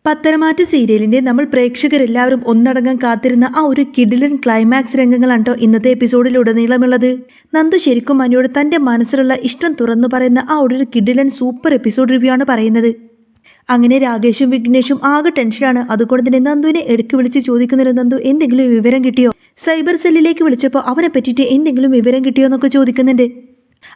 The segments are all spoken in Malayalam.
പത്തരമാറ്റ് സീരിയലിന്റെ നമ്മൾ പ്രേക്ഷകരെല്ലാവരും ഒന്നടങ്കം കാത്തിരുന്ന ആ ഒരു കിടിലൻ ക്ലൈമാക്സ് രംഗങ്ങളാണ് ട്ടോ ഇന്നത്തെ എപ്പിസോഡിലുടനീളമുള്ളത്. നന്ദു ശരിക്കും മനോട് തന്റെ മനസ്സിലുള്ള ഇഷ്ടം തുറന്നു പറയുന്ന ആ ഒരു കിടിലൻ സൂപ്പർ എപ്പിസോഡ് റിവ്യൂ ആണ് പറയുന്നത്. അങ്ങനെ രാകേഷും വിഘ്നേഷും ആകെ ടെൻഷനാണ്. അതുകൊണ്ട് തന്നെ നന്ദുവിനെ എടുക്ക് വിളിച്ച് ചോദിക്കുന്നുണ്ട്, നന്ദു എന്തെങ്കിലും വിവരം കിട്ടിയോ? സൈബർ സെല്ലിലേക്ക് വിളിച്ചപ്പോൾ അവനെ പറ്റിയിട്ട് എന്തെങ്കിലും വിവരം കിട്ടിയോ എന്നൊക്കെ ചോദിക്കുന്നുണ്ട്.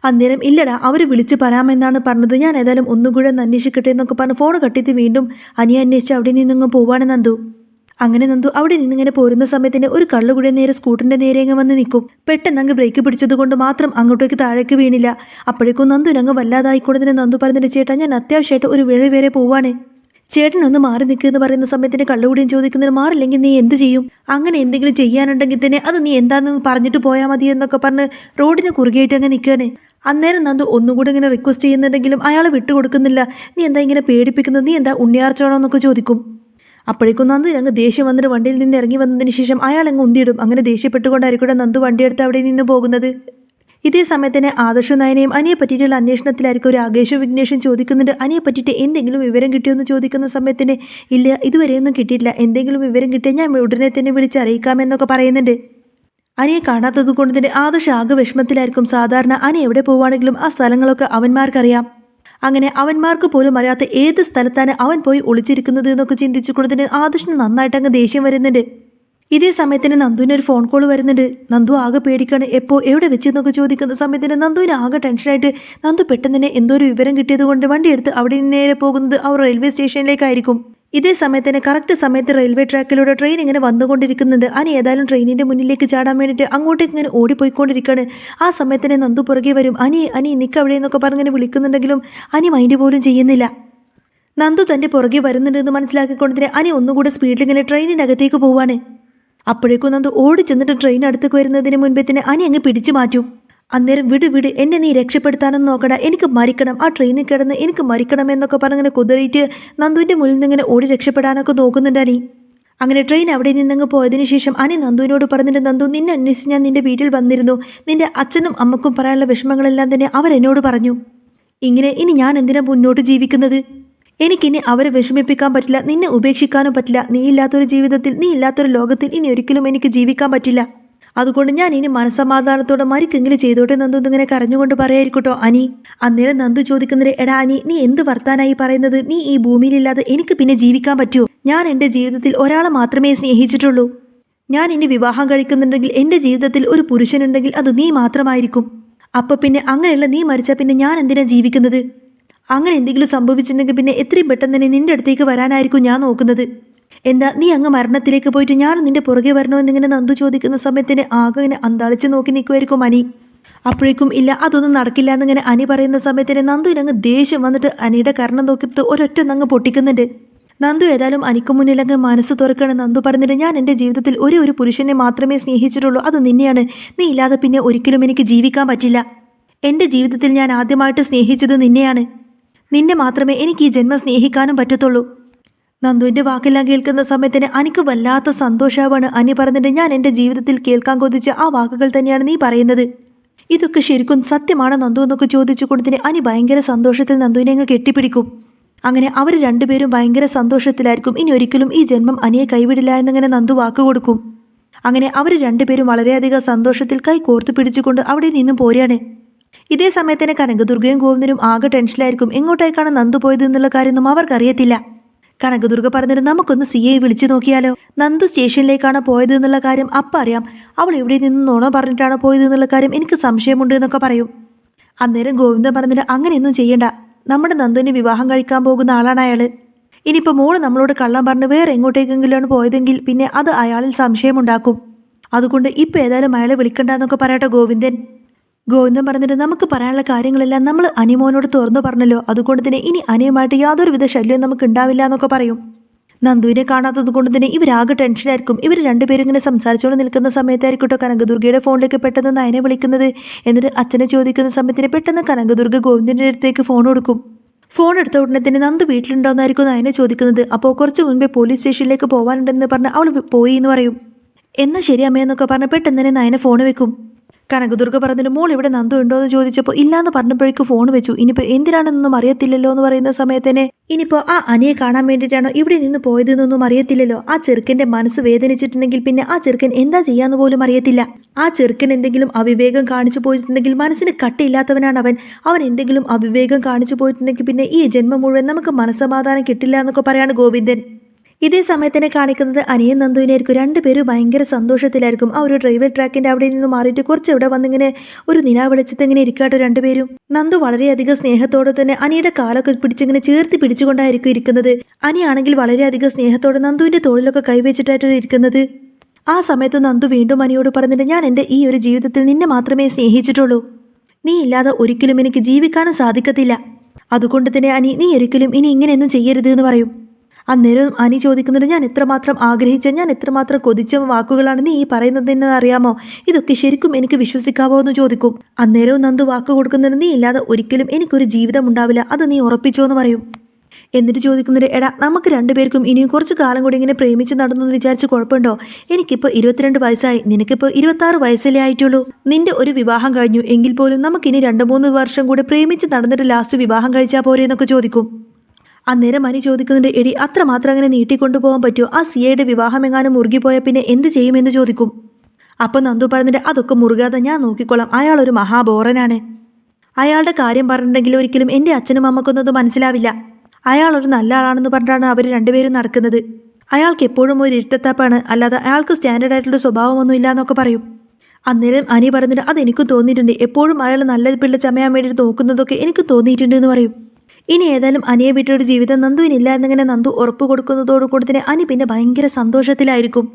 അന്നേരം ഇല്ലടാ, അവർ വിളിച്ച് പറയാമെന്നാണ് പറഞ്ഞത്, ഞാൻ ഏതായാലും ഒന്നുകൂടെ ഒന്ന് അന്വേഷിക്കട്ടെ എന്നൊക്കെ പറഞ്ഞ് ഫോൺ കട്ടിട്ട് വീണ്ടും അനിയെ അന്വേഷിച്ച് അവിടെ നിന്നിങ്ങ് പോവാണ് നന്ദു. അങ്ങനെ നന്ദു അവിടെ നിന്നിങ്ങനെ പോരുന്ന സമയത്തിന് ഒരു കള്ളുകൂടെ നേരെ സ്കൂട്ടറിന്റെ നേരെ അങ്ങ് വന്ന് നിൽക്കും. പെട്ടെന്ന് അങ്ങ് ബ്രേക്ക് പിടിച്ചത് കൊണ്ട് മാത്രം അങ്ങോട്ടേക്ക് താഴേക്ക് വീണില്ല. അപ്പോഴേക്കും നന്ദുവിനങ്ങ് വല്ലാതായിക്കൊണ്ടതിന് നന്ദു പറഞ്ഞിട്ട്, ചേട്ടാ ഞാൻ അത്യാവശ്യമായിട്ട് ഒരു വേള വരെ പോവാണ്, ചേട്ടനൊന്ന് മാറി നിൽക്കുമെന്ന് പറയുന്ന സമയത്തിന് കള്ളുകൂടിയും ചോദിക്കുന്നതിന്, മാറില്ലെങ്കിൽ നീ എന്ത് ചെയ്യും? അങ്ങനെ എന്തെങ്കിലും ചെയ്യാനുണ്ടെങ്കിൽ തന്നെ അത് നീ എന്താണെന്ന് പറഞ്ഞിട്ട് പോയാൽ മതി എന്നൊക്കെ പറഞ്ഞ് റോഡിന് കുറുകയായിട്ട് അങ്ങ് നിൽക്കുകയാണ്. അന്നേരം നന്ദു ഒന്നുകൂടെ ഇങ്ങനെ റിക്വസ്റ്റ് ചെയ്യുന്നുണ്ടെങ്കിലും അയാൾ വിട്ടുകൊടുക്കുന്നില്ല. നീ എന്താ ഇങ്ങനെ പേടിപ്പിക്കുന്നത്? നീ എന്താ ഉണ്ണിയാർച്ചാണോ എന്നൊക്കെ ചോദിക്കും. അപ്പോഴേക്കും നന്ദു അങ്ങ് ദേഷ്യം വന്നിട്ട് വണ്ടിയിൽ നിന്ന് ഇറങ്ങി വന്നതിന് ശേഷം അയാൾ അങ്ങ് ഉന്തിയിടും. അങ്ങനെ ദേഷ്യപ്പെട്ടുകൊണ്ടായിരിക്കും നന്ദു വണ്ടിയെടുത്ത് അവിടെ നിന്ന് പോകുന്നത്. ഇതേ സമയത്തിന് ആദർശ നയനയും അനിയെ പറ്റിയിട്ടുള്ള അന്വേഷണത്തിലായിരിക്കും രാകേഷും വിഘ്നേഷും ചോദിക്കുന്നുണ്ട്. അനിയെ പറ്റിയിട്ട് എന്തെങ്കിലും വിവരം കിട്ടിയോ എന്ന് ചോദിക്കുന്ന സമയത്തിന് ഇല്ല, ഇതുവരെയൊന്നും കിട്ടിയിട്ടില്ല, എന്തെങ്കിലും വിവരം കിട്ടിയാൽ ഞാൻ ഉടനെ തന്നെ വിളിച്ച് അറിയിക്കാമെന്നൊക്കെ പറയുന്നുണ്ട്. അനിയെ കാണാത്തത് കൊണ്ട് തന്നെ ആദർശ ആകെ വിഷമത്തിലായിരിക്കും. സാധാരണ അനി എവിടെ പോവുകയാണെങ്കിലും ആ സ്ഥലങ്ങളൊക്കെ അവന്മാർക്കറിയാം. അങ്ങനെ അവന്മാർക്ക് പോലും അറിയാത്ത ഏത് സ്ഥലത്താണ് അവൻ പോയി ഒളിച്ചിരിക്കുന്നത് എന്നൊക്കെ ചിന്തിച്ചുകൊണ്ട് തന്നെ ആദർശിന് നന്നായിട്ട് അങ്ങ് ദേഷ്യം വരുന്നുണ്ട്. ഇതേ സമയത്തിന് നന്ദുവിന് ഒരു ഫോൺ കോൾ വരുന്നുണ്ട്. നന്ദു ആകെ പേടിക്കാണ്. എപ്പോൾ എവിടെ വെച്ചെന്നൊക്കെ ചോദിക്കുന്ന സമയത്തിന് നന്ദുവിന് ആകെ ടെൻഷനായിട്ട് നന്ദു പെട്ടെന്ന് തന്നെ എന്തോ ഒരു വിവരം കിട്ടിയത് കൊണ്ട് വണ്ടിയെടുത്ത് അവിടെ നിന്ന് നേരെ പോകുന്നത് അവർ റെയിൽവേ സ്റ്റേഷനിലേക്കായിരിക്കും. ഇതേ സമയത്തിന് കറക്റ്റ് സമയത്ത് റെയിൽവേ ട്രാക്കിലൂടെ ട്രെയിൻ ഇങ്ങനെ വന്നുകൊണ്ടിരിക്കുന്നുണ്ട്. അനി ഏതായാലും ട്രെയിനിന്റെ മുന്നിലേക്ക് ചാടാൻ വേണ്ടിയിട്ട് അങ്ങോട്ടേക്ക് ഇങ്ങനെ ഓടിപ്പോയിക്കൊണ്ടിരിക്കുകയാണ്. ആ സമയത്തിന് നന്ദു പുറകെ വരും. അനി അനി നിൽക്ക് അവിടെ എന്നൊക്കെ പറഞ്ഞിങ്ങനെ വിളിക്കുന്നുണ്ടെങ്കിലും അനി മൈൻഡ് പോലും ചെയ്യുന്നില്ല. നന്ദു തന്റെ പുറകെ വരുന്നുണ്ടെന്ന് മനസ്സിലാക്കിക്കൊണ്ടതിന് അനി ഒന്നുകൂടെ സ്പീഡിൽ ഇങ്ങനെ ട്രെയിനിൻ്റെ അകത്തേക്ക് പോവാണ്. അപ്പോഴേക്കും നന്ദു ഓടി ചെന്നിട്ട് ട്രെയിൻ അടുത്തേക്ക് വരുന്നതിന് മുൻപേ തന്നെ അനി അങ്ങ് പിടിച്ചു മാറ്റും. അന്നേരം വിട് വിട്, എന്നെ നീ രക്ഷപ്പെടുത്താനൊന്നും നോക്കണ്ട, എനിക്ക് മരിക്കണം, ആ ട്രെയിനിൽ കിടന്ന് എനിക്ക് മരിക്കണം എന്നൊക്കെ പറഞ്ഞിങ്ങനെ കുതിരയിട്ട് നന്ദുവിൻ്റെ മുന്നിൽ നിന്നിങ്ങനെ ഓടി രക്ഷപ്പെടാനൊക്കെ നോക്കുന്നുണ്ട് അനി. അങ്ങനെ ട്രെയിൻ അവിടെ നിന്നങ്ങ് പോയതിനു ശേഷം അനി നന്ദുവിനോട് പറഞ്ഞിട്ട്, നന്ദു നിന്നെ അന്വേഷിച്ച് ഞാൻ നിന്റെ വീട്ടിൽ വന്നിരുന്നു, നിന്റെ അച്ഛനും അമ്മക്കും പറയാനുള്ള വിഷമങ്ങളെല്ലാം തന്നെ അവരെന്നോട് പറഞ്ഞു. ഇനി ഞാൻ എന്തിനാ മുന്നോട്ട് ജീവിക്കുന്നത്? എനിക്കിനി അവരെ വിഷമിപ്പിക്കാൻ പറ്റില്ല, നിന്നെ ഉപേക്ഷിക്കാനും പറ്റില്ല. നീ ഇല്ലാത്തൊരു ജീവിതത്തിൽ, നീ ഇല്ലാത്തൊരു ലോകത്തിൽ ഇനി ഒരിക്കലും എനിക്ക് ജീവിക്കാൻ പറ്റില്ല. അതുകൊണ്ട് ഞാൻ ഇനി മനസ്സമാധാനത്തോടെ മരിക്കെങ്കിലും ചെയ്തോട്ടെ നന്ദു എന്നിങ്ങനെ കരഞ്ഞുകൊണ്ട് പറയായിരിക്കട്ടോ അനി. അന്നേരം നന്ദു ചോദിക്കുന്നത്, എടാ അനി, നീ എന്ത് വർത്താനായി പറയുന്നത്? നീ ഈ ഭൂമിയിലില്ലാതെ എനിക്ക് പിന്നെ ജീവിക്കാൻ പറ്റുമോ? ഞാൻ എൻ്റെ ജീവിതത്തിൽ ഒരാളെ മാത്രമേ സ്നേഹിച്ചിട്ടുള്ളൂ. ഞാൻ ഇനി വിവാഹം കഴിക്കുന്നുണ്ടെങ്കിൽ എൻ്റെ ജീവിതത്തിൽ ഒരു പുരുഷനുണ്ടെങ്കിൽ അത് നീ മാത്രമായിരിക്കും. അപ്പോൾ പിന്നെ അങ്ങനെയുള്ള നീ മരിച്ചാൽ പിന്നെ ഞാൻ എന്തിനാ ജീവിക്കുന്നത്? അങ്ങനെ എന്തെങ്കിലും സംഭവിച്ചിട്ടുണ്ടെങ്കിൽ പിന്നെ എത്രയും പെട്ടെന്ന് തന്നെ നിന്റെ അടുത്തേക്ക് വരാനായിരിക്കും ഞാൻ നോക്കുന്നത്. എന്താ നീ അങ്ങ് മരണത്തിലേക്ക് പോയിട്ട് ഞാൻ നിന്റെ പുറകെ വരണോ എന്നിങ്ങനെ നന്ദു ചോദിക്കുന്ന സമയത്തിന് ആകെ ഇങ്ങനെ അന്താളിച്ച് നോക്കി നിൽക്കുമായിരിക്കും അനി. അപ്പോഴേക്കും ഇല്ല, അതൊന്നും നടക്കില്ല എന്നിങ്ങനെ അനി പറയുന്ന സമയത്തിന് നന്ദുവിനങ്ങ് ദേഷ്യം വന്നിട്ട് അനിയുടെ കർണം നോക്കിയിട്ട് ഒരൊറ്റ അങ്ങ് പൊട്ടിക്കുന്നുണ്ട്. നന്ദു ഏതായാലും അനിക്ക് മുന്നിലങ്ങ് മനസ്സ് തുറക്കണം. നന്ദു പറഞ്ഞിട്ട്, ഞാൻ എൻ്റെ ജീവിതത്തിൽ ഒരു പുരുഷനെ മാത്രമേ സ്നേഹിച്ചിട്ടുള്ളൂ, അത് നിന്നെയാണ്. നീ ഇല്ലാതെ പിന്നെ ഒരിക്കലും എനിക്ക് ജീവിക്കാൻ പറ്റില്ല. എൻ്റെ ജീവിതത്തിൽ ഞാൻ ആദ്യമായിട്ട് സ്നേഹിച്ചത് നിന്നെയാണ്. നിന്നെ മാത്രമേ എനിക്ക് ഈ ജന്മം സ്നേഹിക്കാനും പറ്റത്തുള്ളൂ. നന്ദുവിൻ്റെ വാക്കെല്ലാം കേൾക്കുന്ന സമയത്തിന് അനിക്ക് വല്ലാത്ത സന്തോഷമാണ്. അനി പറഞ്ഞിട്ട്, ഞാൻ എൻ്റെ ജീവിതത്തിൽ കേൾക്കാൻ കൊതിച്ച ആ വാക്കുകൾ തന്നെയാണ് നീ പറയുന്നത്. ഇതൊക്കെ ശരിക്കും സത്യമാണ് നന്ദു എന്നൊക്കെ ചോദിച്ചു കൊടുത്തിന് അനി ഭയങ്കര സന്തോഷത്തിൽ നന്ദുവിനെ അങ്ങ് കെട്ടിപ്പിടിക്കും. അങ്ങനെ അവർ രണ്ടുപേരും ഭയങ്കര സന്തോഷത്തിലായിരിക്കും. ഇനി ഒരിക്കലും ഈ ജന്മം അനിയെ കൈവിടില്ല എന്നിങ്ങനെ നന്ദു വാക്ക് കൊടുക്കും. അങ്ങനെ അവർ രണ്ടുപേരും വളരെയധികം സന്തോഷത്തിൽ കൈ കോർത്തു പിടിച്ചുകൊണ്ട് അവിടെ നിന്നും പോരുകയാണ്. ഇതേ സമയത്തിന് കനകദുർഗയും ഗോവിന്ദനും ആകെ ടെൻഷനിലായിരിക്കും. എങ്ങോട്ടേക്കാണ് നന്ദു പോയത് എന്നുള്ള കാര്യമൊന്നും അവർക്കറിയത്തില്ല. കനകദുർഗ പറഞ്ഞിട്ട്, നമുക്കൊന്ന് സിയെ വിളിച്ചു നോക്കിയാലോ? നന്ദു സ്റ്റേഷനിലേക്കാണ് പോയത് എന്നുള്ള കാര്യം അപ്പം അറിയാം, അവൾ ഇവിടെ നിന്ന് നുണ പറഞ്ഞിട്ടാണ് പോയത് എന്നുള്ള കാര്യം എനിക്ക് സംശയമുണ്ട് എന്നൊക്കെ പറയും. അന്നേരം ഗോവിന്ദൻ പറഞ്ഞിട്ട്, അങ്ങനെയൊന്നും ചെയ്യണ്ട, നമ്മുടെ നന്ദുവിനെ വിവാഹം കഴിക്കാൻ പോകുന്ന ആളാണ് അയാൾ. ഇനിയിപ്പോൾ മോള് നമ്മളോട് കള്ളം പറഞ്ഞ് വേറെ എങ്ങോട്ടേക്കെങ്കിലുമാണ് പോയതെങ്കിൽ പിന്നെ അത് അയാളിൽ സംശയമുണ്ടാക്കും. അതുകൊണ്ട് ഇപ്പം ഏതായാലും അയാളെ വിളിക്കണ്ടെന്നൊക്കെ പറയട്ടെ ഗോവിന്ദൻ പറഞ്ഞിട്ട്, നമുക്ക് പറയാനുള്ള കാര്യങ്ങളെല്ലാം നമ്മൾ അനിമോനോട് തുറന്നു പറഞ്ഞല്ലോ, അതുകൊണ്ട് തന്നെ ഇനി അനിയുമായിട്ട് യാതൊരുവിധ ശല്യവും നമുക്ക് ഉണ്ടാവില്ല എന്നൊക്കെ പറയും. നന്ദുവിനെ കാണാത്തത് കൊണ്ട് തന്നെ ഇവരാകെ ടെൻഷനായിരിക്കും. ഇവർ രണ്ടുപേരും ഇങ്ങനെ സംസാരിച്ചുകൊണ്ട് നിൽക്കുന്ന സമയത്തായിരിക്കട്ടോ കനകദുർഗയുടെ ഫോണിലേക്ക് പെട്ടെന്ന് നയനെ വിളിക്കുന്നത്. എന്നിട്ട് അച്ഛനെ ചോദിക്കുന്ന സമയത്തിന് പെട്ടെന്ന് കനകദുർഗ ഗോവിന്ദൻ്റെ അടുത്തേക്ക് ഫോൺ കൊടുക്കും. ഫോൺ എടുത്ത ഉടനെ തന്നെ നന്ദു വീട്ടിലുണ്ടോയെന്നായിരിക്കും നയനെ ചോദിക്കുന്നത്. അപ്പോൾ കുറച്ച് മുൻപേ പോലീസ് സ്റ്റേഷനിലേക്ക് പോകാനുണ്ടെന്ന് പറഞ്ഞ് അവൾ പോയി എന്ന് പറയും. എന്നാൽ ശരി അമ്മയെന്നൊക്കെ പറഞ്ഞ് പെട്ടെന്ന് തന്നെ നയനെ ഫോൺ വെക്കും. കനകദുർഗ പറഞ്ഞിട്ട് മോൾ ഇവിടെ നന്ദു ഉണ്ടോ എന്ന് ചോദിച്ചപ്പോൾ ഇല്ലാന്ന് പറഞ്ഞപ്പോഴേക്കും ഫോൺ വെച്ചു. ഇനിയിപ്പോൾ എന്തിനാണെന്നൊന്നും അറിയത്തില്ലല്ലോ എന്ന് പറയുന്ന സമയത്തന്നെ ഇനിയിപ്പോൾ ആ അനിയെ കാണാൻ വേണ്ടിയിട്ടാണോ ഇവിടെ നിന്ന് പോയതെന്നൊന്നും അറിയത്തില്ലല്ലോ. ആ ചെറുക്കന്റെ മനസ്സ് വേദനിച്ചിട്ടുണ്ടെങ്കിൽ പിന്നെ ആ ചെറുക്കൻ എന്താ ചെയ്യാന്ന് പോലും അറിയത്തില്ല. ആ ചെറുക്കൻ എന്തെങ്കിലും അവിവേകം കാണിച്ചു പോയിട്ടുണ്ടെങ്കിൽ മനസ്സിന് കട്ടിയില്ലാത്തവനാണ് അവൻ എന്തെങ്കിലും അവിവേകം കാണിച്ചു പോയിട്ടുണ്ടെങ്കിൽ പിന്നെ ഈ ജന്മം മുഴുവൻ നമുക്ക് മനസ്സമാധാനം കിട്ടില്ല എന്നൊക്കെ പറയാണ് ഗോവിന്ദൻ. ഇതേ സമയത്തിനെ കാണിക്കുന്നത് അനിയൻ നന്ദുവിനായിരിക്കും. രണ്ടുപേരും ഭയങ്കര സന്തോഷത്തിലായിരിക്കും. ആ ഒരു റെയിൽവേ ട്രാക്കിന്റെ അവിടെ നിന്ന് മാറിയിട്ട് കുറച്ച് ഇവിടെ വന്നിങ്ങനെ ഒരു നിലാ വെളിച്ചത്ത് ഇങ്ങനെ ഇരിക്കാട്ടോ രണ്ടുപേരും. നന്ദു വളരെയധികം സ്നേഹത്തോടെ തന്നെ അനിയുടെ കാലൊക്കെ പിടിച്ചിങ്ങനെ ചേർത്ത് പിടിച്ചുകൊണ്ടായിരിക്കും ഇരിക്കുന്നത്. അനിയാണെങ്കിൽ വളരെയധികം സ്നേഹത്തോടെ നന്ദുവിന്റെ തോളിലൊക്കെ കൈവച്ചിട്ടായിട്ട് ഇരിക്കുന്നത്. ആ സമയത്ത് നന്ദു വീണ്ടും അനിയോട് പറഞ്ഞിട്ട് ഞാൻ എൻ്റെ ഈ ഒരു ജീവിതത്തിൽ നിന്നെ മാത്രമേ സ്നേഹിച്ചിട്ടുള്ളൂ. നീ ഇല്ലാതെ ഒരിക്കലും എനിക്ക് ജീവിക്കാനും സാധിക്കത്തില്ല. അതുകൊണ്ട് തന്നെ അനി നീ ഒരിക്കലും ഇനി ഇങ്ങനെയൊന്നും ചെയ്യരുത് എന്ന് പറയും. അന്നേരം അനി ചോദിക്കുന്നത് ഞാൻ എത്രമാത്രം ആഗ്രഹിച്ച ഞാൻ എത്രമാത്രം കൊതിച്ച വാക്കുകളാണ് നീ ഈ പറയുന്നതെന്ന് അറിയാമോ? ഇതൊക്കെ ശരിക്കും എനിക്ക് വിശ്വസിക്കാവോ എന്ന് ചോദിക്കും. അന്നേരവും നന്ദു വാക്ക് കൊടുക്കുന്നത് നീ ഇല്ലാതെ ഒരിക്കലും എനിക്കൊരു ജീവിതം ഉണ്ടാവില്ല, അത് നീ ഉറപ്പിച്ചോ എന്ന് പറയും. എന്നിട്ട് ചോദിക്കുന്നത് എടാ നമുക്ക് രണ്ടുപേർക്കും ഇനിയും കുറച്ച് കാലം കൂടി ഇങ്ങനെ പ്രേമിച്ച് നടന്നു വിചാരിച്ച് കുഴപ്പമുണ്ടോ? എനിക്കിപ്പോൾ 22 വയസ്സായി, നിനക്കിപ്പോൾ 26 വയസ്സല്ലേ ആയിട്ടുള്ളൂ. നിന്റെ ഒരു വിവാഹം കഴിഞ്ഞു എങ്കിൽ പോലും നമുക്കിനി 2-3 വർഷം കൂടി പ്രേമിച്ച് നടന്നിട്ട് ലാസ്റ്റ് വിവാഹം കഴിച്ചാൽ പോരെ എന്നൊക്കെ ചോദിക്കും. അന്നേരം അനി ചോദിക്കുന്നുണ്ട് എടി അത്രമാത്രം അങ്ങനെ നീട്ടിക്കൊണ്ടുപോകാൻ പറ്റുമോ? ആ സിയയുടെ വിവാഹം എങ്ങാനും മുറുകിപ്പോയാൽ പിന്നെ എന്ത് ചെയ്യുമെന്ന് ചോദിക്കും. അപ്പം നന്ദു പറഞ്ഞിട്ട് അതൊക്കെ മുറുകാതെ ഞാൻ നോക്കിക്കോളാം, അയാളൊരു മഹാബോറനാണ്. അയാളുടെ കാര്യം പറഞ്ഞിട്ടുണ്ടെങ്കിൽ ഒരിക്കലും എൻ്റെ അച്ഛനും അമ്മക്കൊന്നും അത് മനസ്സിലാവില്ല. അയാളൊരു നല്ല ആളാണെന്ന് പറഞ്ഞിട്ടാണ് അവർ രണ്ടുപേരും നടക്കുന്നത്. അയാൾക്ക് എപ്പോഴും ഒരു ഇഷ്ടത്താപ്പാണ്, അല്ലാതെ അയാൾക്ക് സ്റ്റാൻഡേർഡ് ആയിട്ടുള്ള സ്വഭാവമൊന്നും ഇല്ല എന്നൊക്കെ പറയും. അന്നേരം അനി പറഞ്ഞിട്ട് അതെനിക്കും തോന്നിയിട്ടുണ്ട്, എപ്പോഴും അയാൾ നല്ല പിള്ള ചമയാൻ വേണ്ടിയിട്ട് നോക്കുന്നതൊക്കെ എനിക്ക് തോന്നിയിട്ടുണ്ട് എന്ന് പറയും. ഇനി ഏതായാലും അനിയെ വിട്ടൊരു ജീവിതം നന്ദുവിനില്ല എന്നിങ്ങനെ നന്ദു ഉറപ്പ് കൊടുക്കുന്നതോടുകൂടി തന്നെ അനി പിന്നെ ഭയങ്കര സന്തോഷത്തിലായിരിക്കും.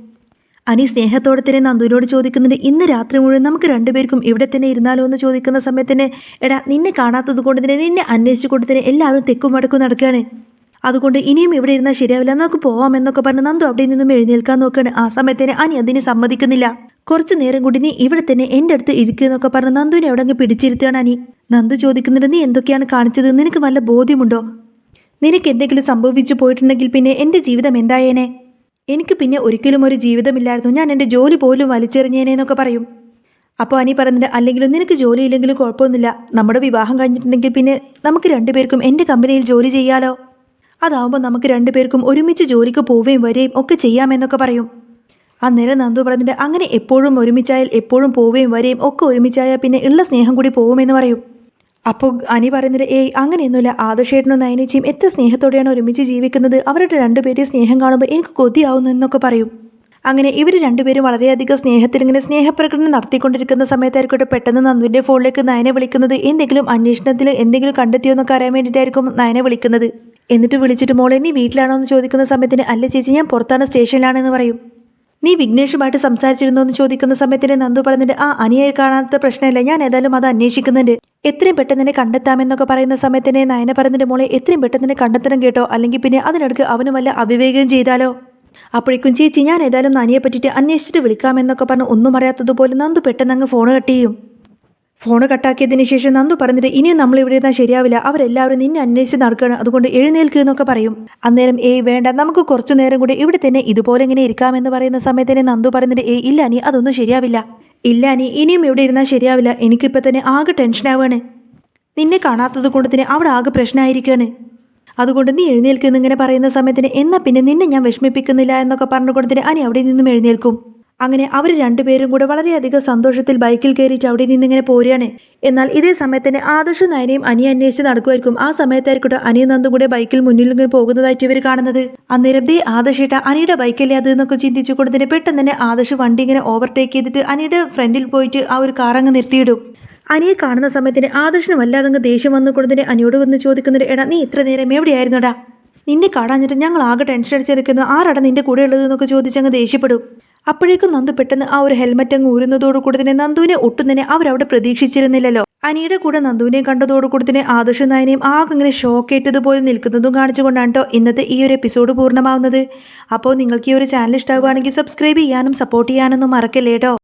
അനി സ്നേഹത്തോടെ തന്നെ നന്ദുവിനോട് ചോദിക്കുന്നുണ്ട് ഇന്ന് രാത്രി മുഴുവൻ നമുക്ക് രണ്ടുപേർക്കും ഇവിടെ തന്നെ ഇരുന്നാലോ എന്ന് ചോദിക്കുന്ന സമയത്തിന് എടാ നിന്നെ കാണാത്തത് കൊണ്ട് തന്നെ നിന്നെ അന്വേഷിച്ചു കൊണ്ട് തന്നെ എല്ലാവരും തെക്കും വടക്കും നടക്കുകയാണ്. അതുകൊണ്ട് ഇനിയും ഇവിടെ ഇരുന്നാൽ ശരിയാവില്ല, നമുക്ക് പോവാമെന്നൊക്കെ പറഞ്ഞ് നന്ദു അവിടെ നിന്നും എഴുന്നേൽക്കാൻ നോക്കുകയാണ്. ആ സമയത്തിന് അനി അതിന് സമ്മതിക്കുന്നില്ല. കുറച്ചു നേരം കൂടി നീ ഇവിടെ തന്നെ എൻ്റെ അടുത്ത് ഇരിക്കുന്നൊക്കെ പറഞ്ഞ് നന്ദുവിനെ എവിടെങ്ങ് പിടിച്ചിരുത്തുകയാണ് അനി. നന്ദു ചോദിക്കുന്നുണ്ട് നീ എന്തൊക്കെയാണ് കാണിച്ചത്, നിനക്ക് വല്ല ബോധ്യമുണ്ടോ? നിനക്ക് എന്തെങ്കിലും സംഭവിച്ചു പോയിട്ടുണ്ടെങ്കിൽ പിന്നെ എൻ്റെ ജീവിതം എന്തായേനെ? എനിക്ക് പിന്നെ ഒരിക്കലും ഒരു ജീവിതമില്ലായിരുന്നു, ഞാൻ എൻ്റെ ജോലി പോലും വലിച്ചെറിഞ്ഞേനെ എന്നൊക്കെ പറയും. അപ്പോൾ അനി പറഞ്ഞിട്ട് അല്ലെങ്കിലും നിനക്ക് ജോലി ഇല്ലെങ്കിലും കുഴപ്പമൊന്നുമില്ല, നമ്മുടെ വിവാഹം കഴിഞ്ഞിട്ടുണ്ടെങ്കിൽ പിന്നെ നമുക്ക് രണ്ടുപേർക്കും എൻ്റെ കമ്പനിയിൽ ജോലി ചെയ്യാലോ. അതാവുമ്പോൾ നമുക്ക് രണ്ടുപേർക്കും ഒരുമിച്ച് ജോലിക്ക് പോവുകയും വരികയും ഒക്കെ ചെയ്യാമെന്നൊക്കെ പറയും. അന്നേരം നന്ദു പറഞ്ഞിട്ട് അങ്ങനെ എപ്പോഴും ഒരുമിച്ചായാൽ എപ്പോഴും പോവുകയും വരികയും ഒക്കെ ഒരുമിച്ചായാൽ പിന്നെ ഉള്ള സ്നേഹം കൂടി പോകുമെന്ന് പറയും. അപ്പോൾ അനി പറയുന്നത് അങ്ങനെയൊന്നുമില്ല, ആദർശേട്ടനും നയനേച്ചിയും എത്ര സ്നേഹത്തോടെയാണ് ഒരുമിച്ച് ജീവിക്കുന്നത്, അവരുടെ രണ്ടുപേരെയും സ്നേഹം കാണുമ്പോൾ എനിക്ക് കൊതിയാവുന്നു എന്നൊക്കെ പറയും. അങ്ങനെ ഇവർ രണ്ടുപേരും വളരെയധികം സ്നേഹത്തിൽ ഇങ്ങനെ സ്നേഹപ്രകടനം നടത്തിക്കൊണ്ടിരിക്കുന്ന സമയത്തായിരിക്കട്ടെ പെട്ടെന്ന് നന്ദുവിൻ്റെ ഫോണിലേക്ക് നയനെ വിളിക്കുന്നത്. എന്തെങ്കിലും അന്വേഷണത്തിൽ എന്തെങ്കിലും കണ്ടെത്തിയോ എന്നൊക്കെ അറിയാൻ വേണ്ടിയിട്ടായിരിക്കും നയനെ വിളിക്കുന്നത്. എന്നിട്ട് വിളിച്ചിട്ട് മോളെ നീ വീട്ടിലാണോ എന്ന് ചോദിക്കുന്ന സമയത്തിന് അല്ല ചേച്ചി ഞാൻ പുറത്താണ്, സ്റ്റേഷനിലാണെന്ന് പറയും. നീ വിഘ്നേഷുമായിട്ട് സംസാരിച്ചിരുന്നോ എന്ന് ചോദിക്കുന്ന സമയത്തിന് നന്ദു പറഞ്ഞിട്ട് അനിയെ കാണാത്ത പ്രശ്നമില്ല, ഞാൻ ഏതായാലും അത് അന്വേഷിക്കുന്നുണ്ട്, എത്രയും പെട്ടെന്ന് തന്നെ കണ്ടെത്താമെന്നൊക്കെ പറയുന്ന സമയത്തിന് നയന പറഞ്ഞിട്ട് മോളെ എത്രയും പെട്ടെന്ന് തന്നെ കണ്ടെത്തണം കേട്ടോ, അല്ലെങ്കിൽ പിന്നെ അതിനിടയ്ക്ക് അവന് വല്ല അവിവേകം ചെയ്താലോ. അപ്പോഴേക്കും ചേച്ചി ഞാൻ ഏതായാലും നനിയെ പറ്റിയിട്ട് അന്വേഷിച്ചിട്ട് വിളിക്കാമെന്നൊക്കെ പറഞ്ഞ് ഒന്നും അറിയാത്തതുപോലെ നന്ദു പെട്ടെന്ന് അങ്ങ് ഫോൺ കട്ട് ചെയ്യും. ഫോൺ കട്ടാക്കിയതിന് ശേഷം നന്ദു പറഞ്ഞിട്ട് ഇനിയും നമ്മൾ ഇവിടെ ഇരുന്നാൽ ശരിയാവില്ല, അവരെല്ലാവരും നിന്നെ അന്വേഷിച്ച് നടക്കുകയാണ്, അതുകൊണ്ട് എഴുന്നേൽക്കുക എന്നൊക്കെ പറയും. അന്നേരം വേണ്ട നമുക്ക് കുറച്ചു നേരം കൂടി ഇവിടെ തന്നെ ഇതുപോലെ ഇങ്ങനെ ഇരിക്കാമെന്ന് പറയുന്ന സമയത്തിന് നന്ദു പറഞ്ഞിട്ട് ഇല്ല അനി അതൊന്നും ശരിയാവില്ല, ഇല്ല അനി ഇനിയും ഇവിടെ ഇരുന്നാൽ ശരിയാവില്ല, എനിക്കിപ്പോൾ തന്നെ ആകെ ടെൻഷനാവാണ്, നിന്നെ കാണാത്തത് കൊണ്ട് തന്നെ അവിടെ ആകെ പ്രശ്നമായിരിക്കുകയാണ്, അതുകൊണ്ട് നീ എഴുന്നേൽക്കുന്നിങ്ങനെ ഇങ്ങനെ പറയുന്ന സമയത്തിന് എന്നാൽ പിന്നെ നിന്നെ ഞാൻ വിഷമിപ്പിക്കുന്നില്ല എന്നൊക്കെ പറഞ്ഞുകൊണ്ട് തന്നെ അനി അവിടെ നിന്നും എഴുന്നേൽക്കും. അങ്ങനെ അവർ രണ്ടുപേരും കൂടെ വളരെയധികം സന്തോഷത്തിൽ ബൈക്കിൽ കയറിയിട്ട് അവിടെ നിന്നിങ്ങനെ പോരുകയാണ്. എന്നാൽ ഇതേ സമയത്തിന് ആദർശ നയനയും അനി അന്വേഷിച്ച് നടക്കുമായിരിക്കും. ആ സമയത്തായിരിക്കട്ടെ അനിയും നന്ദും കൂടെ ബൈക്കിൽ മുന്നിൽ ഇങ്ങനെ പോകുന്നതായിട്ട് ഇവർ കാണുന്നത്. അന്നേരം ആദർശേട്ട അനിയുടെ ബൈക്കല്ലേ അത് എന്നൊക്കെ ചിന്തിച്ചു കൊണ്ട് തന്നെ പെട്ടെന്ന് തന്നെ ആദർശ് വണ്ടി ഇങ്ങനെ ഓവർടേക്ക് ചെയ്തിട്ട് അനിയുടെ ഫ്രണ്ടിൽ പോയിട്ട് ആ ഒരു കാറങ്ങ് നിർത്തിയിടും. അനിയെ കാണുന്ന സമയത്തിന് ആദർശിന് വല്ലാതങ്ങ് ദേഷ്യം വന്നുകൊണ്ട് തന്നെ അനിയോട് വന്ന് ചോദിക്കുന്നത് എടാ നീ ഇത്ര നേരം എവിടെയായിരുന്നടാ, നിന്നെ കാണാഞ്ഞിട്ട് ഞങ്ങൾ ആകെ ടെൻഷൻ അടിച്ചെടുക്കുന്നു, ആരാടാ നിന്റെ കൂടെ ഉള്ളത് എന്നൊക്കെ ചോദിച്ചങ്ങ് ദേഷ്യപ്പെടും. അപ്പോഴേക്കും നന്ദു പെട്ടെന്ന് ആ ഒരു ഹെൽമെറ്റ് അങ്ങ് ഊരുന്നതോടുകൂടി തന്നെ നന്ദുവിനെ ഒട്ടും തന്നെ അവരവിടെ പ്രതീക്ഷിച്ചിരുന്നില്ലല്ലോ. അനിയുടെ കൂടെ നന്ദുവിനെ കണ്ടതോടുകൂടി തന്നെ ആദർശ നായനെയും ആകെ ഇങ്ങനെ ഷോക്കേറ്റതുപോലെ നിൽക്കുന്നതും കാണിച്ചുകൊണ്ടാണ് കേട്ടോ ഇന്നത്തെ ഈ ഒരു എപ്പിസോഡ് പൂർണ്ണമാവുന്നത്. അപ്പോൾ നിങ്ങൾക്ക് ഈ ഒരു ചാനൽ ഇഷ്ടമാവുകയാണെങ്കിൽ സബ്സ്ക്രൈബ് ചെയ്യാനും സപ്പോർട്ട് ചെയ്യാനൊന്നും മറക്കല്ലേ കേട്ടോ.